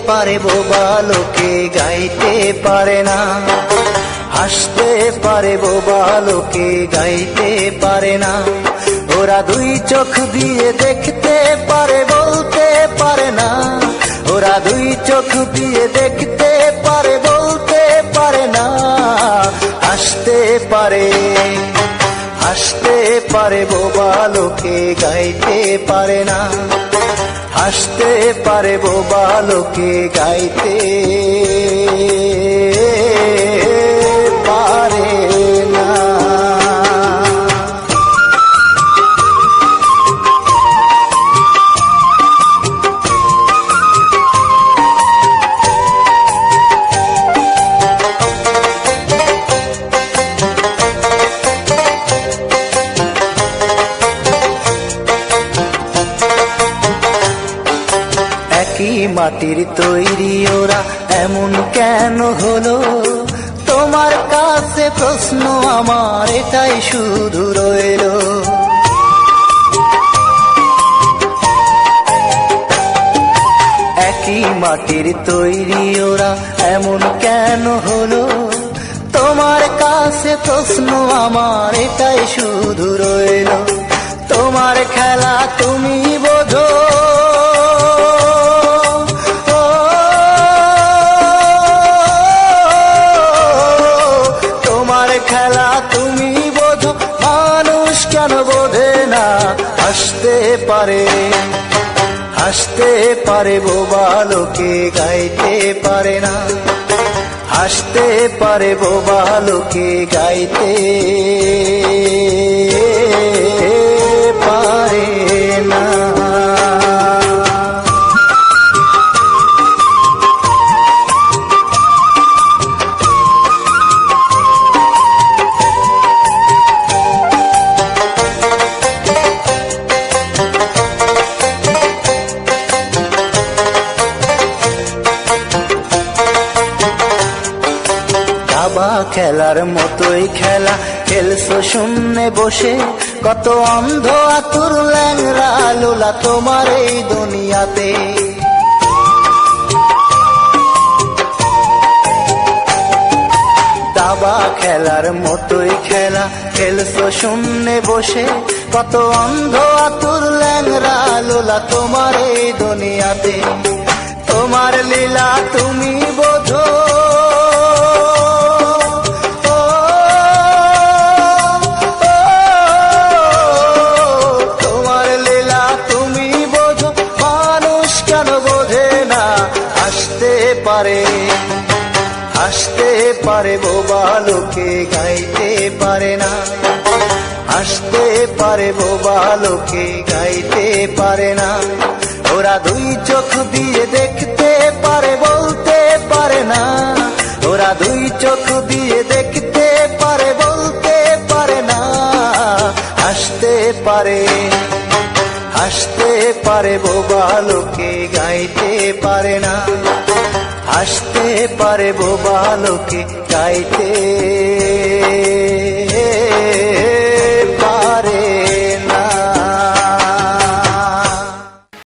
পারে বোবা লোকে গাইতে পারে না, হাসতে পারে বোবা লোকে গাইতে পারে না। ওরা দুই চোখ দিয়ে দেখতে পারে বলতে পারে না, ওরা দুই চোখ দিয়ে দেখতে পারে বলতে পারে না। হাসতে পারে, হাসতে পারে বোবা লোকে গাইতে পারে না, হাসতে পারে বোবা লোকে গাইতে পারে না। একই মাটির তৈরি ওরা এমন কেন হলো, তোমার কাছে প্রশ্ন আমার এটাই শুধু রইলো। একই মাটির তৈরি ওরা এমন কেন হলো, তোমার কাছে প্রশ্ন আমার এটাই শুধু রইলো। তোমার খেলা তুমি বোঝো, খেলা তুমি বোঝো, মানুষ কেন বোঝে না। হাসতে পারে, হাসতে পারে বোবা লোকে গাইতে পারে না, হাসতে পারে বোবা লোকে গাইতে পারে না। দাবা খেলার মতোই খেলা খেলছো শূন্যে বসে, কত অন্ধ আতুর ল্যাংরা লোলা তোমার এই দুনিয়াতে। দাবা খেলার মতোই খেলা খেলছো শূন্যে বসে, কত অন্ধ আতুর ল্যাংরা লোলা তোমার এই দুনিয়াতে। তোমার লীলা তুমি বোঝো, হাসতে পারে বোবা লোকে গাইতে পারে না, হাসতে পারে বোবা লোকে গাইতে পারে না। ওরা দুই চোখ দিয়ে দেখতে পারে বলতে পারে না, ওরা দুই চোখ দিয়ে দেখতে পারে বলতে পারে না। হাসতে পারে, হাসতে পারে বোবা লোকে গাইতে পারে না, হাসতে পারে বোবা লোকে গাইতে